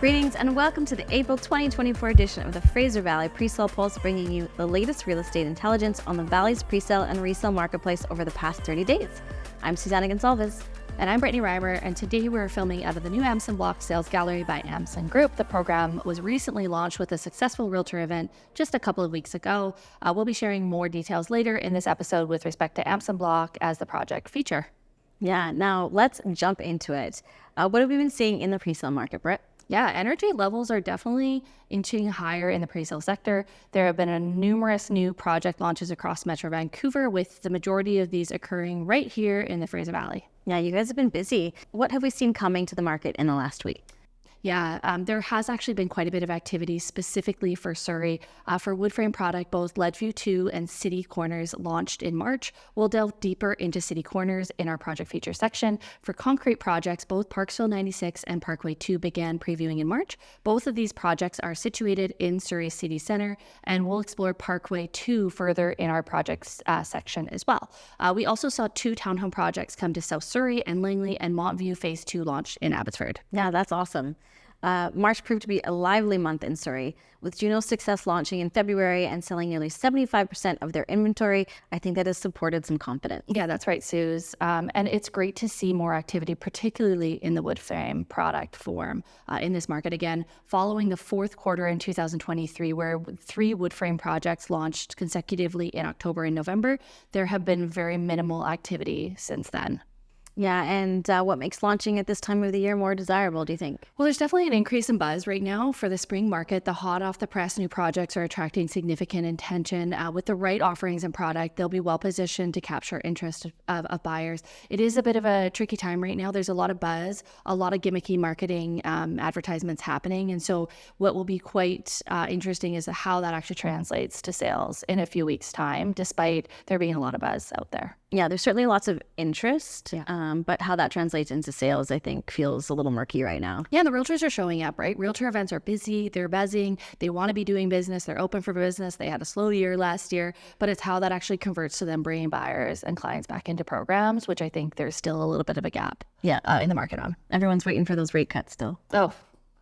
Greetings and welcome to the April 2024 edition of the Fraser Valley Presale Pulse, bringing you the latest real estate intelligence on the Valley's presale and resale marketplace over the past 30 days. I'm Susanna Gonsalves. And I'm Brittany Reimer, and today we're filming out of the new Amson Block Sales Gallery by Amson Group. The program was recently launched with a successful realtor event just a couple of weeks ago. We'll be sharing more details later in this episode with respect to Amson Block as the project feature. Yeah, now let's jump into it. What have we been seeing in the presale market, Britt? Yeah, energy levels are definitely inching higher in the presale sector. There have been numerous new project launches across Metro Vancouver, with the majority of these occurring right here in the Fraser Valley. Yeah, you guys have been busy. What have we seen coming to the market in the last week? Yeah, there has actually been quite a bit of activity specifically for Surrey. For wood frame product, both Ledgeview 2 and City Corners launched in March. We'll delve deeper into City Corners in our project feature section. For concrete projects, both Parksville 96 and Parkway 2 began previewing in March. Both of these projects are situated in Surrey City Centre, and we'll explore Parkway 2 further in our projects section as well. We also saw 2 townhome projects come to South Surrey and Langley, and Montvue Phase 2 launched in Abbotsford. Yeah, that's awesome. March proved to be a lively month in Surrey, with Juno's success launching in February and selling nearly 75% of their inventory. I think that has supported some confidence. Yeah, that's right, Suze. And it's great to see more activity, particularly in the wood frame product form in this market again, following the fourth quarter in 2023, where 3 wood frame projects launched consecutively in October and November. There have been very minimal activity since then. Yeah, and what makes launching at this time of the year more desirable, do you think? Well, there's definitely an increase in buzz right now for the spring market. The hot off the press new projects are attracting significant attention. With the right offerings and product, they'll be well positioned to capture interest of buyers. It is a bit of a tricky time right now. There's a lot of buzz, a lot of gimmicky marketing advertisements happening. And so what will be quite interesting is how that actually translates to sales in a few weeks' time, despite there being a lot of buzz out there. Yeah, there's certainly lots of interest, but how that translates into sales, I think, feels a little murky right now. Yeah, the realtors are showing up, right? Realtor events are busy, they're buzzing, they want to be doing business, they're open for business. They had a slow year last year, but it's how that actually converts to them bringing buyers and clients back into programs, which I think there's still a little bit of a gap in the market on. Everyone's waiting for those rate cuts still. Oh,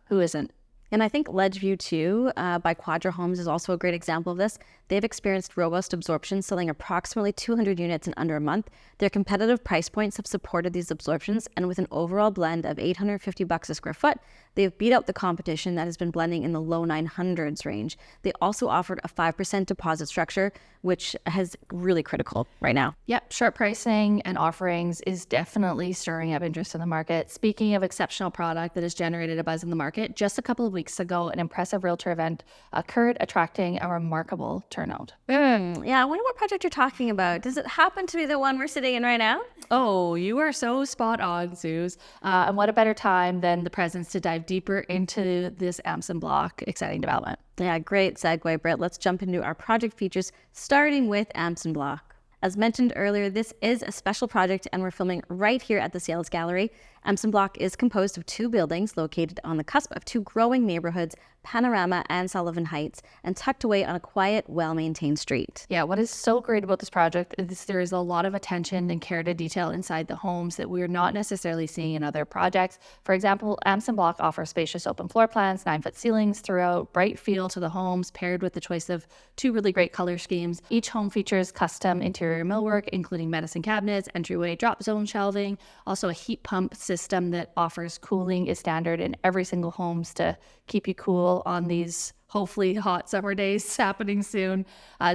who isn't? And I think Ledgeview 2 by Quadra Homes is also a great example of this. They've experienced robust absorption, selling approximately 200 units in under a month. Their competitive price points have supported these absorptions, and with an overall blend of $850 a square foot, they've beat out the competition that has been blending in the low 900s range. They also offered a 5% deposit structure, which is really critical right now. Yep, sharp pricing and offerings is definitely stirring up interest in the market. Speaking of exceptional product that has generated a buzz in the market, just a couple of weeks ago, an impressive realtor event occurred, attracting a remarkable turnout. Yeah, I wonder what project you're talking about. Does it happen to be the one we're sitting in right now? Oh, you are so spot on, Suze. And what a better time than the presents to dive deeper into this Amson Block exciting development. Yeah, great segue, Britt. Let's jump into our project features, starting with Amson Block. As mentioned earlier, this is a special project, and we're filming right here at the Sales Gallery. Amson Block is composed of 2 buildings located on the cusp of 2 growing neighborhoods, Panorama and Sullivan Heights, and tucked away on a quiet, well-maintained street. Yeah, what is so great about this project is there is a lot of attention and care to detail inside the homes that we're not necessarily seeing in other projects. For example, Amson Block offers spacious open floor plans, 9-foot ceilings throughout, bright feel to the homes, paired with the choice of 2 really great color schemes. Each home features custom interior millwork, including medicine cabinets, entryway drop zone shelving. Also, a heat pump system that offers cooling is standard in every single homes to keep you cool on these hopefully hot summer days happening soon.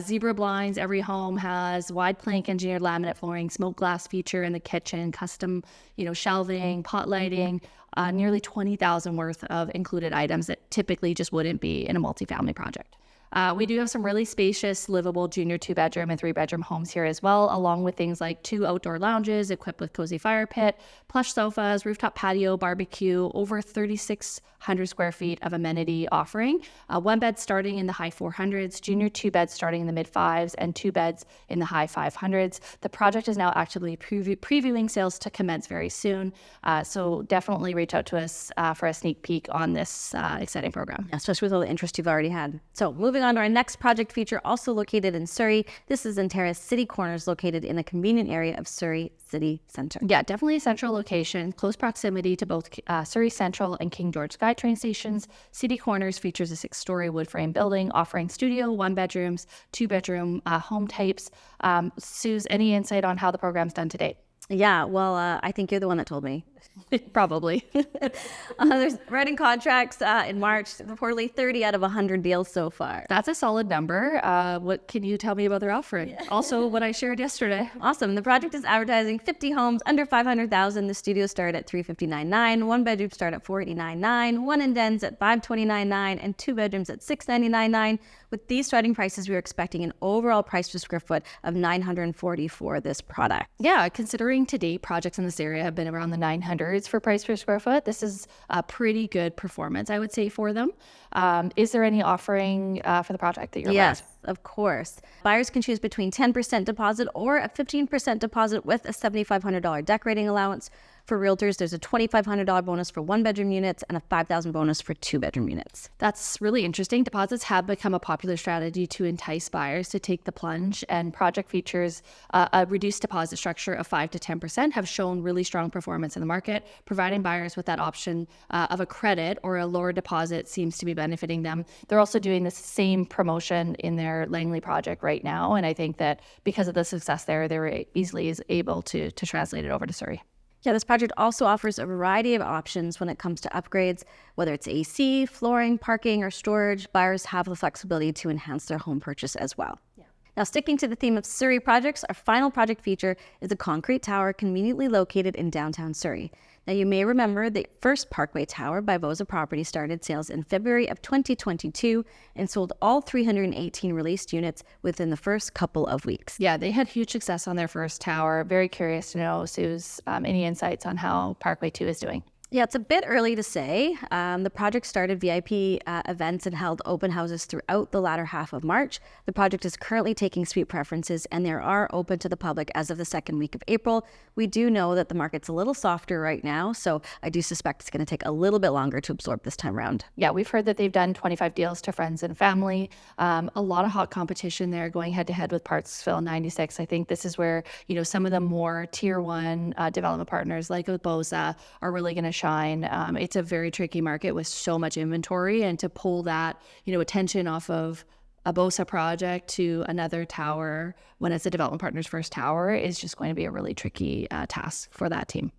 Zebra blinds. Every home has wide plank engineered laminate flooring, smoke glass feature in the kitchen, custom, shelving, pot lighting, nearly 20,000 worth of included items that typically just wouldn't be in a multifamily project. We do have some really spacious, livable junior 2-bedroom and 3-bedroom homes here as well, along with things like 2 outdoor lounges equipped with cozy fire pit, plush sofas, rooftop patio, barbecue, over 3,600 square feet of amenity offering. 1 bed starting in the high 400s, junior 2 beds starting in the mid 5s, and 2 beds in the high 500s. The project is now actively previewing sales to commence very soon. So definitely reach out to us for a sneak peek on this exciting program. Especially with all the interest you've already had. So moving moving on to our next project feature, also located in Surrey. This is Zenterra's City Corners, located in a convenient area of Surrey City Centre. Yeah, definitely a central location, close proximity to both Surrey Central and King George SkyTrain stations. City Corners features a 6-story wood frame building offering studio, 1-bedrooms, 2-bedroom home types. Suze, any insight on how the program's done to date? Yeah, well, I think you're the one that told me. Probably. There's writing contracts in March, reportedly 30 out of 100 deals so far. That's a solid number. What can you tell me about their offering? Yeah. Also, what I shared yesterday. Awesome. The project is advertising 50 homes under 500,000. The studios start at 359.9, 1-bedroom start at 489.9, 1 in dens at 529.9, and 2 bedrooms at 699.9. With these starting prices, we are expecting an overall price per square foot of $940 for this product. Yeah, considering to date projects in this area have been around the 900s for price per square foot, this is a pretty good performance, I would say, for them. Is there any offering for the project that you're aware of? Yes, of course. Buyers can choose between 10% deposit or a 15% deposit with a $7,500 decorating allowance. For realtors, there's a $2,500 bonus for 1-bedroom units and a $5,000 bonus for 2-bedroom units. That's really interesting. Deposits have become a popular strategy to entice buyers to take the plunge, and project features a reduced deposit structure of 5 to 10% have shown really strong performance in the market. Providing buyers with that option of a credit or a lower deposit seems to be benefiting them. They're also doing the same promotion in their Langley project right now, and I think that because of the success there, they were easily able to translate it over to Surrey. Yeah, this project also offers a variety of options when it comes to upgrades, whether it's AC, flooring, parking, or storage. Buyers have the flexibility to enhance their home purchase as well. Yeah. Now, sticking to the theme of Surrey projects, our final project feature is a concrete tower conveniently located in downtown Surrey. Now, you may remember the first Parkway Tower by Bosa Property started sales in February of 2022 and sold all 318 released units within the first couple of weeks. Yeah, they had huge success on their first tower. Very curious to know, Suze, any insights on how Parkway 2 is doing? Yeah, it's a bit early to say. The project started VIP events and held open houses throughout the latter half of March. The project is currently taking suite preferences, and they are open to the public as of the second week of April. We do know that the market's a little softer right now, so I do suspect it's going to take a little bit longer to absorb this time around. Yeah, we've heard that they've done 25 deals to friends and family. A lot of hot competition there, going head-to-head with Parksville 96. I think this is where, some of the more tier one development partners, like with Bosa, are really going to shine. It's a very tricky market with so much inventory, and to pull that, attention off of a Bosa project to another tower when it's a development partner's first tower is just going to be a really tricky task for that team.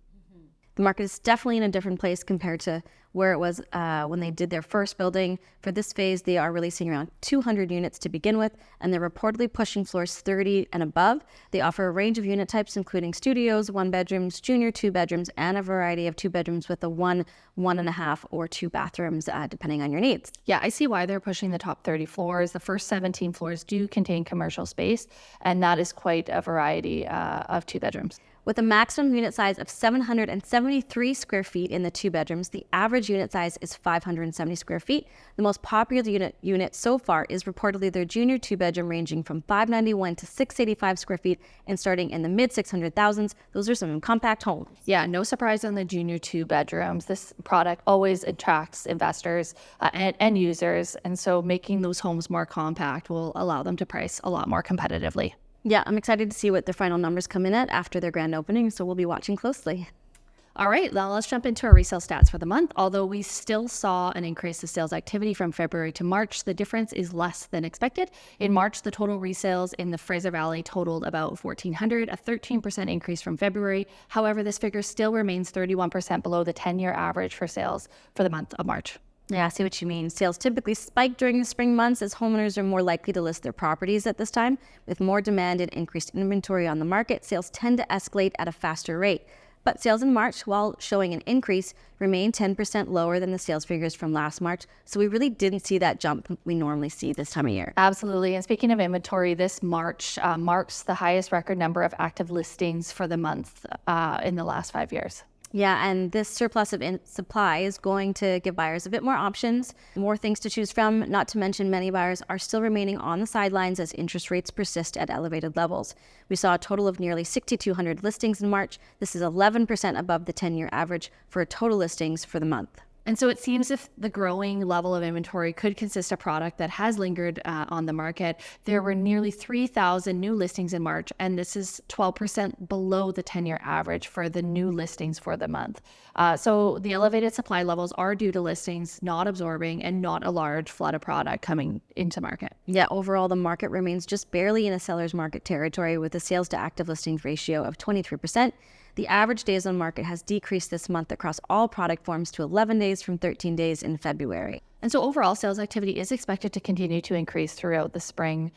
The market is definitely in a different place compared to where it was when they did their first building. For this phase, they are releasing around 200 units to begin with, and they're reportedly pushing floors 30 and above. They offer a range of unit types, including studios, 1-bedrooms, junior 2-bedrooms, and a variety of 2-bedrooms with a 1, 1.5, or 2 bathrooms, depending on your needs. Yeah, I see why they're pushing the top 30 floors. The first 17 floors do contain commercial space, and that is quite a variety of 2-bedrooms. With a maximum unit size of 773 square feet in the 2 bedrooms, the average unit size is 570 square feet. The most popular unit so far is reportedly their junior 2-bedroom, ranging from 591 to 685 square feet and starting in the mid 600,000s. Those are some compact homes. Yeah, no surprise on the junior 2-bedrooms. This product always attracts investors and users, and so making those homes more compact will allow them to price a lot more competitively. Yeah, I'm excited to see what their final numbers come in at after their grand opening, so we'll be watching closely. All right, now let's jump into our resale stats for the month. Although we still saw an increase of sales activity from February to March, the difference is less than expected. In March, the total resales in the Fraser Valley totaled about 1,400, a 13% increase from February. However, this figure still remains 31% below the 10-year average for sales for the month of March. Yeah, I see what you mean. Sales typically spike during the spring months as homeowners are more likely to list their properties at this time. With more demand and increased inventory on the market, sales tend to escalate at a faster rate. But sales in March, while showing an increase, remain 10% lower than the sales figures from last March. So we really didn't see that jump we normally see this time of year. Absolutely. And speaking of inventory, this March marks the highest record number of active listings for the month in the last 5 years. Yeah, and this surplus of supply is going to give buyers a bit more options, more things to choose from, not to mention many buyers are still remaining on the sidelines as interest rates persist at elevated levels. We saw a total of nearly 6,200 listings in March. This is 11% above the 10-year average for total listings for the month. And so it seems if the growing level of inventory could consist of product that has lingered on the market. There were nearly 3,000 new listings in March, and this is 12% below the 10-year average for the new listings for the month. So the elevated supply levels are due to listings not absorbing and not a large flood of product coming into market. Yeah, overall, the market remains just barely in a seller's market territory with a sales to active listings ratio of 23%. The average days on market has decreased this month across all product forms to 11 days from 13 days in February. And so overall sales activity is expected to continue to increase throughout the spring.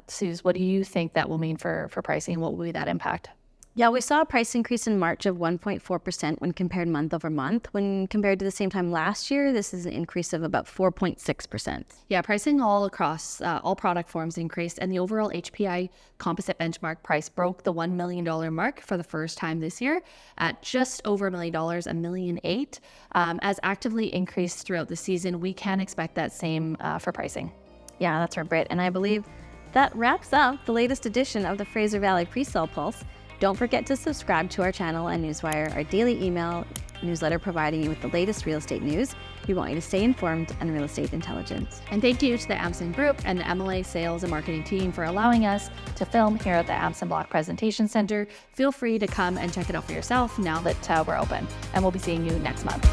Suze, what do you think that will mean for pricing? What will be that impact? Yeah, we saw a price increase in March of 1.4% when compared month over month. When compared to the same time last year, this is an increase of about 4.6%. Yeah, pricing all across all product forms increased, and the overall HPI composite benchmark price broke the $1 million mark for the first time this year at just over $1 million, $1.8 million. As actively increased throughout the season, we can expect that same for pricing. Yeah, that's right, Britt. And I believe that wraps up the latest edition of the Fraser Valley Presale Pulse. Don't forget to subscribe to our channel and Newswire, our daily email newsletter providing you with the latest real estate news. We want you to stay informed and real estate intelligence. And thank you to the Amson Group and the MLA sales and marketing team for allowing us to film here at the Amson Block Presentation Center. Feel free to come and check it out for yourself now that we're open. And we'll be seeing you next month.